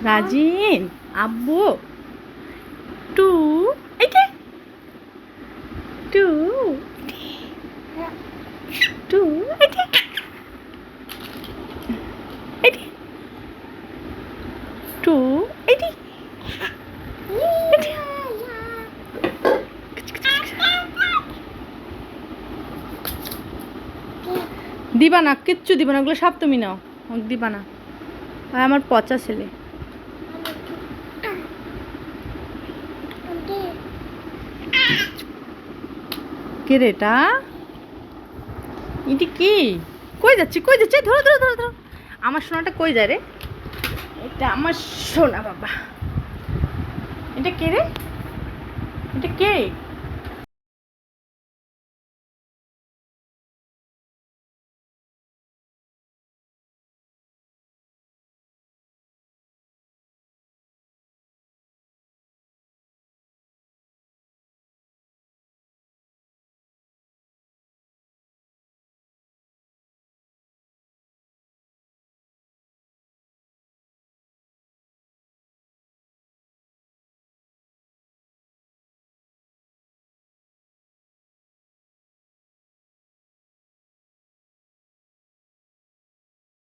রাজিন আব্বু টু এইটা two two এইটা এইটা টু এইটা দিবা না, কিচ্ছু দিবা না, ওগুলো সব তুমি নাও, দিবা না। আর আমার পচা ছেলে কে রে এটা? এটি কি? কই যাচ্ছে, কই যাচ্ছে? ধরো ধরো ধরো ধরো, আমার সোনাটা কই যায় রে? এটা আমার সোনা বাবা। এটা কে রে? এটা কে?